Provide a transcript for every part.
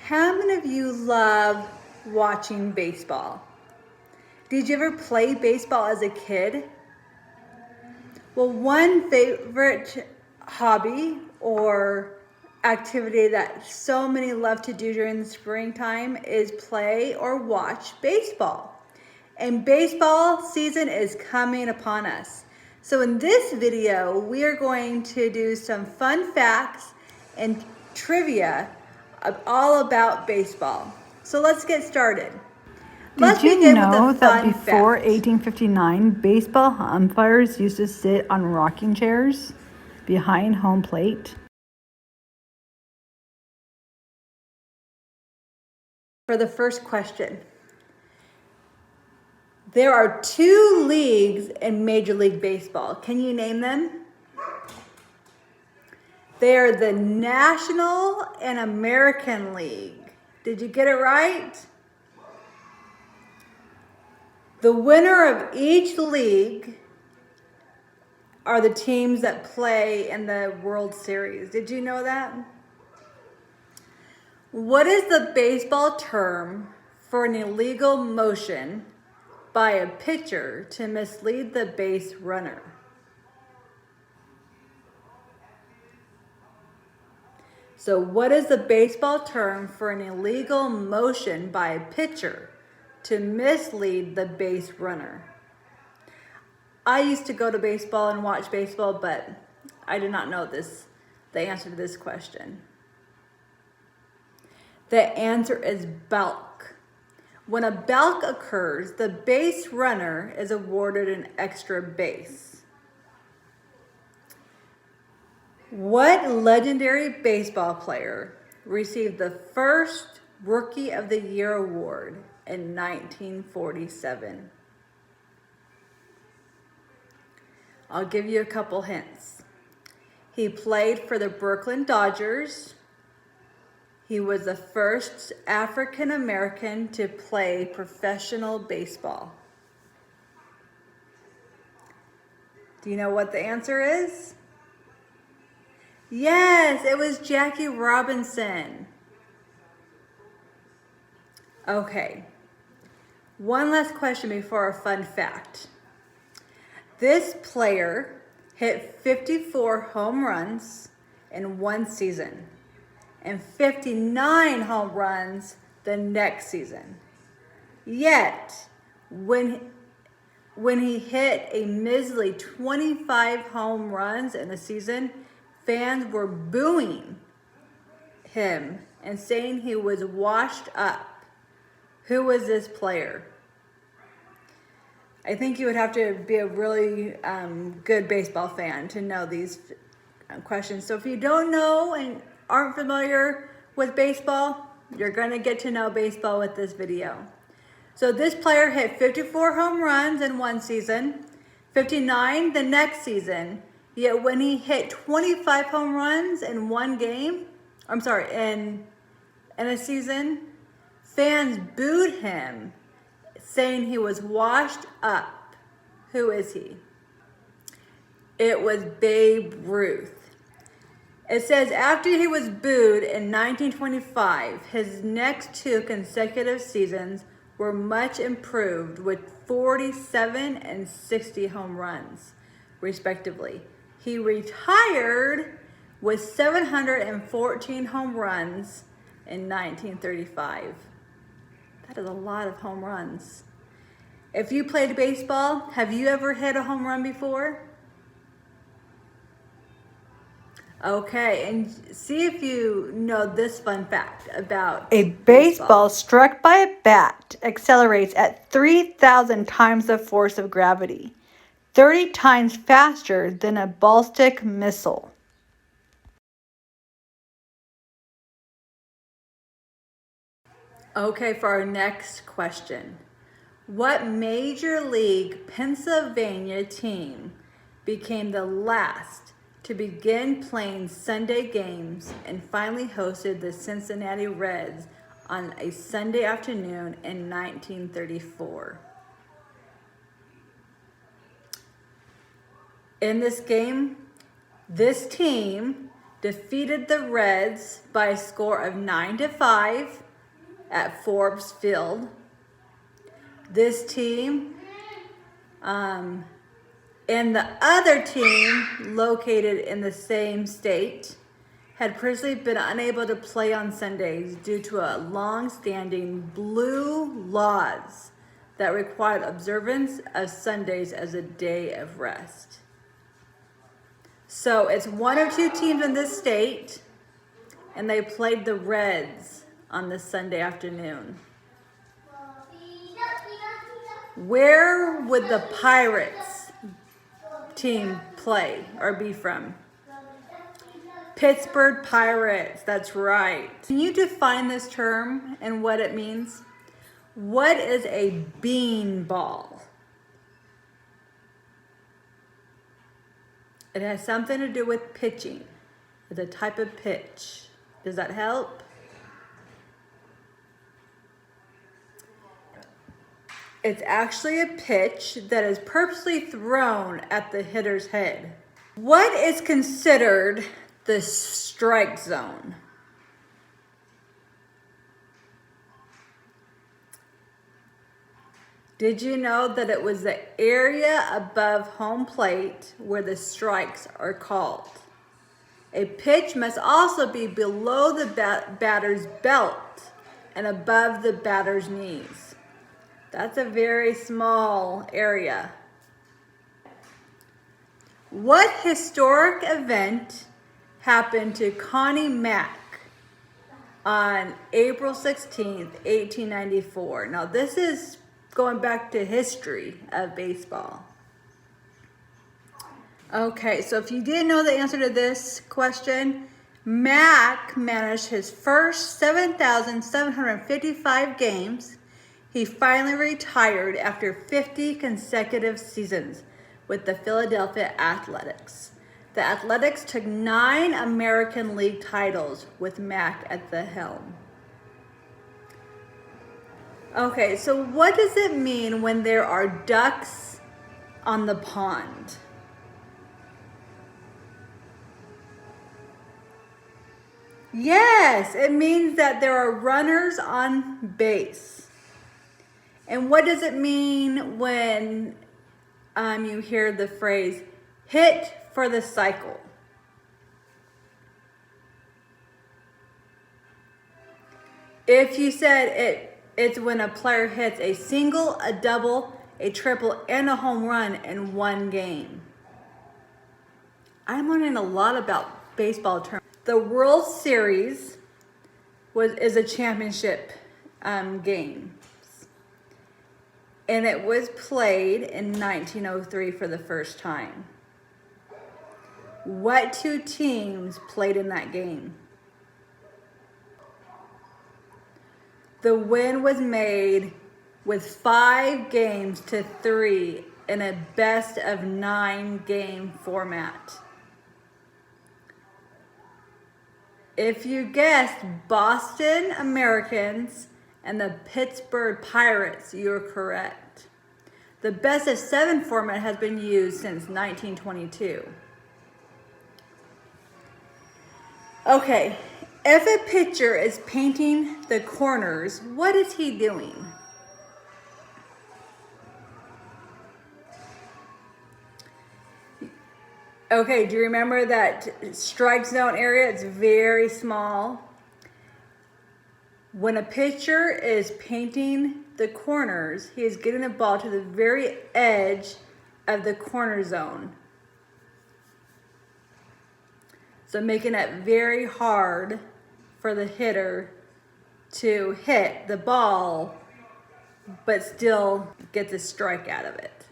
How many of you love watching baseball? Did you ever play baseball as a kid? Well, one favorite hobby or activity that so many love to do during the springtime is play or watch baseball. And baseball season is coming upon us. So in this video, we are going to do some fun facts and trivia all about baseball. So let's get started. Did you know that before 1859, baseball umpires used to sit on rocking chairs behind home plate? For the first question, there are 2 leagues in Major League Baseball. Can you name them? They are the National and American League. Did you get it right? The winner of each league are the teams that play in the World Series. Did you know that? What is the baseball term for an illegal motion by a pitcher to mislead the base runner? So what is the baseball term for an illegal motion by a pitcher to mislead the base runner? I used to go to baseball and watch baseball, but I did not know the answer to this question. The answer is balk. When a balk occurs, the base runner is awarded an extra base. What legendary baseball player received the first Rookie of the Year award in 1947? I'll give you a couple hints. He played for the Brooklyn Dodgers. He was the first African American to play professional baseball. Do you know what the answer is? Yes, it was Jackie Robinson. Okay, one last question before a fun fact. This player hit 54 home runs in one season and 59 home runs the next season. Yet, when he hit a measly 25 home runs in a season, fans were booing him and saying he was washed up. Who was this player? I think you would have to be a really good baseball fan to know these questions. So if you don't know and aren't familiar with baseball, you're going to get to know baseball with this video. So this player hit 54 home runs in one season, 59 the next season. Yet when he hit 25 home runs in one game, in a season, fans booed him, saying he was washed up. Who is he? It was Babe Ruth. It says after he was booed in 1925, his next 2 consecutive seasons were much improved with 47 and 60 home runs, respectively. He retired with 714 home runs in 1935. That is a lot of home runs. If you played baseball, have you ever hit a home run before? Okay, and see if you know this fun fact about a baseball struck by a bat accelerates at 3,000 times the force of gravity, 30 times faster than a ballistic missile. Okay, for our next question. What Major League Pennsylvania team became the last to begin playing Sunday games and finally hosted the Cincinnati Reds on a Sunday afternoon in 1934? In this game, this team defeated the Reds by a score of 9-5 at Forbes Field. This team and the other team located in the same state had previously been unable to play on Sundays due to a long-standing blue laws that required observance of Sundays as a day of rest. So it's one of two teams in this state, and they played the Reds on this Sunday afternoon. Where would the Pirates team play or be from? Pittsburgh Pirates, that's right. Can you define this term and what it means? What is a beanball? It has something to do with pitching. It's a type of pitch. Does that help? It's actually a pitch that is purposely thrown at the hitter's head. What is considered the strike zone? Did you know that it was the area above home plate where the strikes are called? A pitch must also be below the batter's belt and above the batter's knees. That's a very small area. What historic event happened to Connie Mack on April 16th, 1894? Now this is going back to history of baseball. Okay, so if you didn't know the answer to this question, Mack managed his first 7,755 games. He finally retired after 50 consecutive seasons with the Philadelphia Athletics. The Athletics took 9 American League titles with Mack at the helm. Okay, so what does it mean when there are ducks on the pond? Yes, it means that there are runners on base. And what does it mean when you hear the phrase, hit for the cycle? If you said it's when a player hits a single, a double, a triple, and a home run in one game. I'm learning a lot about baseball terms. The World Series is a championship game. And it was played in 1903 for the first time. What two teams played in that game? The win was made with 5-3 in a best-of-9 game format. If you guessed Boston Americans and the Pittsburgh Pirates, you're correct. The best-of-7 format has been used since 1922. Okay. If a pitcher is painting the corners, what is he doing? Okay, do you remember that strike zone area? It's very small. When a pitcher is painting the corners, he is getting the ball to the very edge of the corner zone. So making it very hard for the hitter to hit the ball, but still get the strike out of it.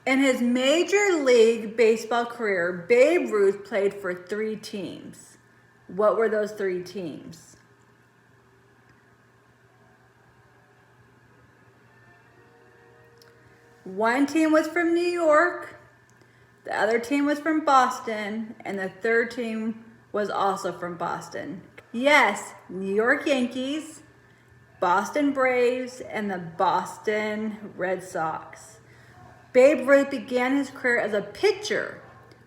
In his Major League Baseball career, Babe Ruth played for 3 teams. What were those 3 teams? One team was from New York, the other team was from Boston, and the third team was also from Boston. Yes, New York Yankees, Boston Braves, and the Boston Red Sox. Babe Ruth began his career as a pitcher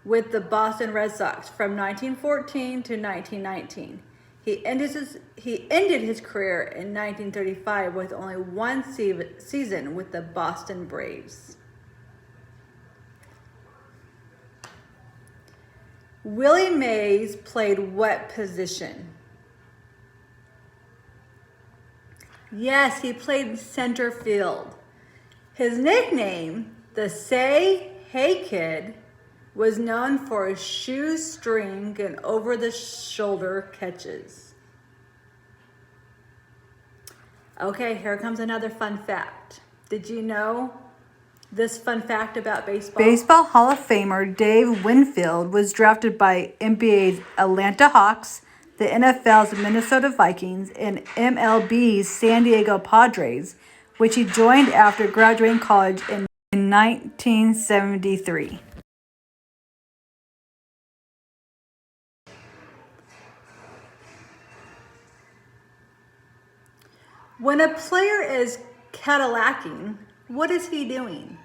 with the Boston Red Sox from 1914 to 1919. He ended his career in 1935 with only one season with the Boston Braves. Willie Mays played what position? Yes, he played center field. His nickname, the Say Hey Kid, was known for his shoestring and over-the-shoulder catches. Okay, here comes another fun fact. Did you know this fun fact about baseball? Baseball Hall of Famer Dave Winfield was drafted by NBA's Atlanta Hawks, the NFL's Minnesota Vikings, and MLB's San Diego Padres, which he joined after graduating college in 1973. When a player is Cadillacing, what is he doing?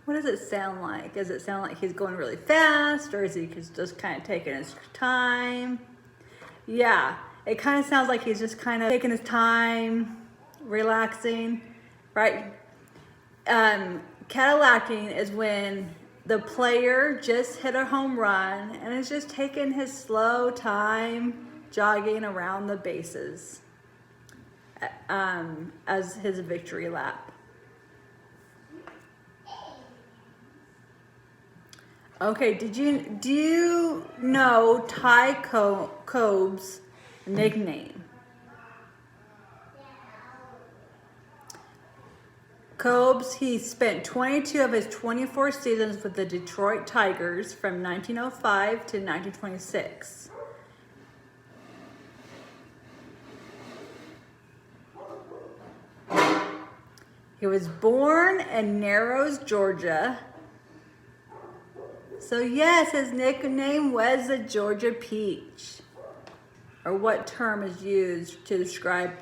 What does it sound like? Does it sound like he's going really fast, or is he just kind of taking his time? Yeah, it kind of sounds like he's just kind of taking his time, relaxing, right? Cadillacing is when the player just hit a home run and is just taking his slow time jogging around the bases as his victory lap. Okay, do you know Ty Cobb's nickname? Cobbs, he spent 22 of his 24 seasons with the Detroit Tigers from 1905 to 1926. He was born in Narrows, Georgia. So yes, his nickname was the Georgia Peach. Or what term is used to describe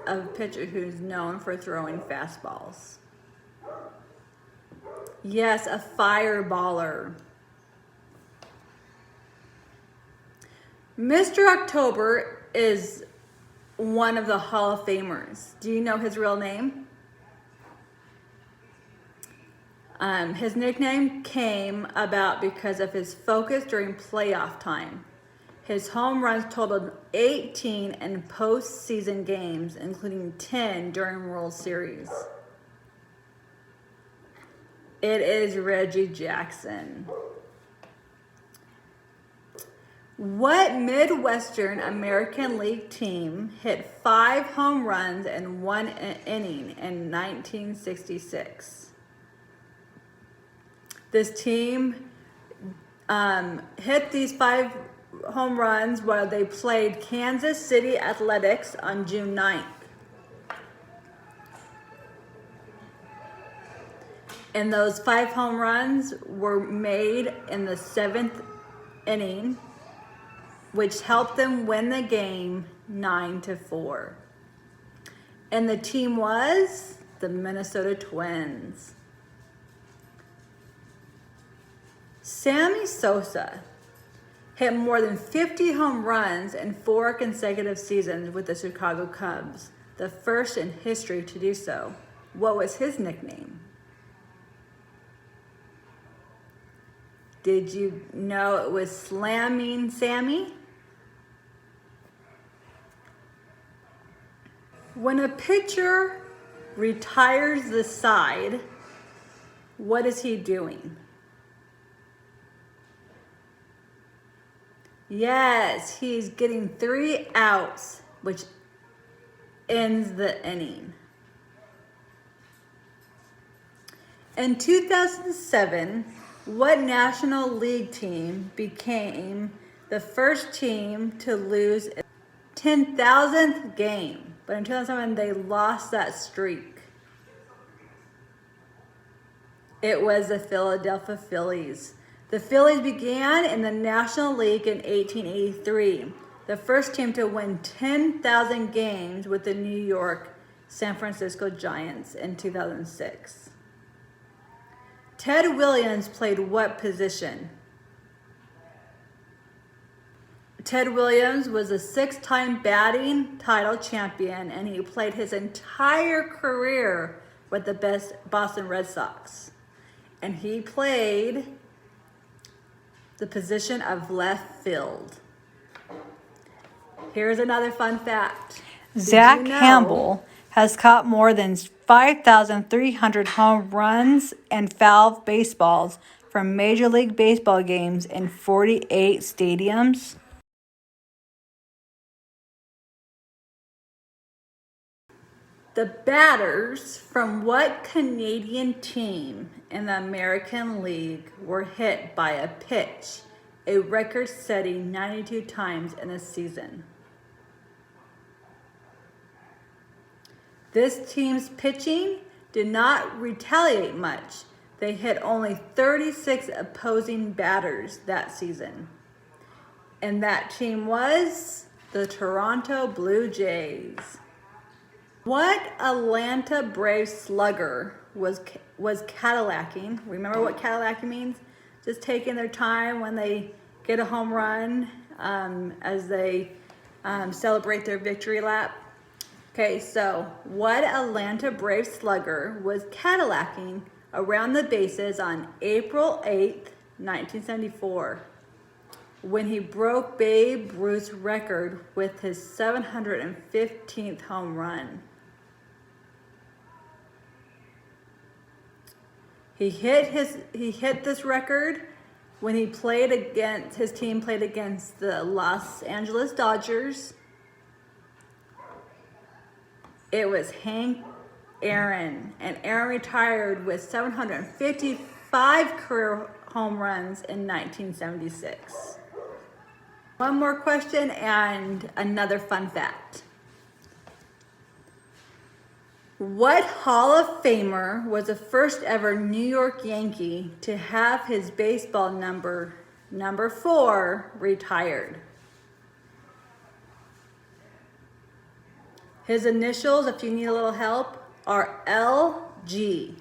a pitcher who's known for throwing fastballs? Yes, a fireballer. Mr. October is one of the Hall of Famers. Do you know his real name? His nickname came about because of his focus during playoff time. His home runs totaled 18 in postseason games, including 10 during World Series. It is Reggie Jackson. What Midwestern American League team hit 5 home runs in 1 inning in 1966? This team hit these 5 home runs while they played Kansas City Athletics on June 9th. And those 5 home runs were made in the 7th inning, which helped them win the game 9-4. And the team was the Minnesota Twins. Sammy Sosa hit more than 50 home runs in 4 consecutive seasons with the Chicago Cubs, the first in history to do so. What was his nickname? Did you know it was Slamming Sammy? When a pitcher retires the side, what is he doing? Yes, he's getting 3 outs, which ends the inning. In 2007, what National League team became the first team to lose its 10,000th game? But in 2007, they lost that streak. It was the Philadelphia Phillies. The Phillies began in the National League in 1883, the first team to win 10,000 games with the New York San Francisco Giants in 2006. Ted Williams played what position? Ted Williams was a 6-time batting title champion, and he played his entire career with the Boston Red Sox. And he played the position of left field. Here's another fun fact. Zach Did you know Campbell has caught more than 5,300 home runs and foul baseballs from Major League Baseball games in 48 stadiums? the batters from what Canadian team in the American League were hit by a pitch a record-setting 92 times in a season? This team's pitching did not retaliate much. They hit only 36 opposing batters that season. And that team was the Toronto Blue Jays. What Atlanta Braves slugger was Cadillacing? Remember what Cadillacing means? Just taking their time when they get a home run as they celebrate their victory lap. Okay, so what Atlanta Braves slugger was Cadillacing around the bases on April 8th, 1974, when he broke Babe Ruth's record with his 715th home run? He hit this record when his team played against the Los Angeles Dodgers. It was Hank Aaron, and Aaron retired with 755 career home runs in 1976. One more question and another fun fact. What Hall of Famer was the first ever New York Yankee to have his baseball number 4 retired? His initials, if you need a little help, are LG.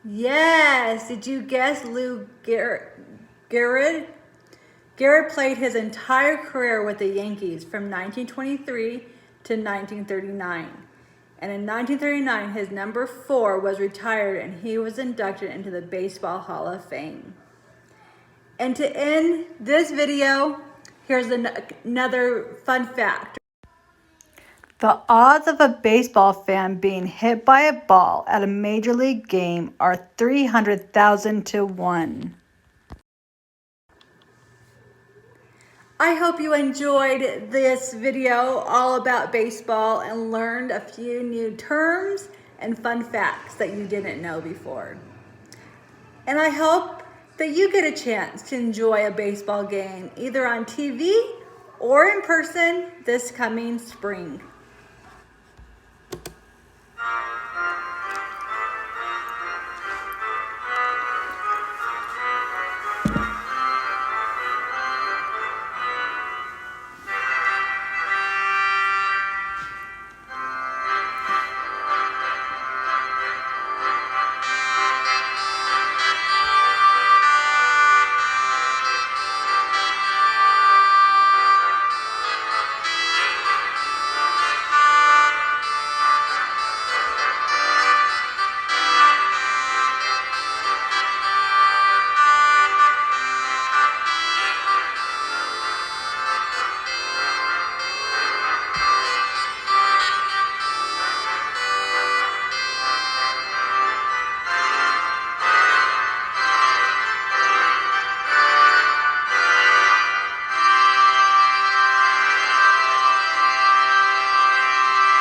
Yes, did you guess Lou Gehrig? Gehrig played his entire career with the Yankees from 1923 to 1939. And in 1939, his number 4 was retired and he was inducted into the Baseball Hall of Fame. And to end this video, here's another fun fact. The odds of a baseball fan being hit by a ball at a major league game are 300,000 to 1. I hope you enjoyed this video all about baseball and learned a few new terms and fun facts that you didn't know before. And I hope that you get a chance to enjoy a baseball game either on TV or in person this coming spring.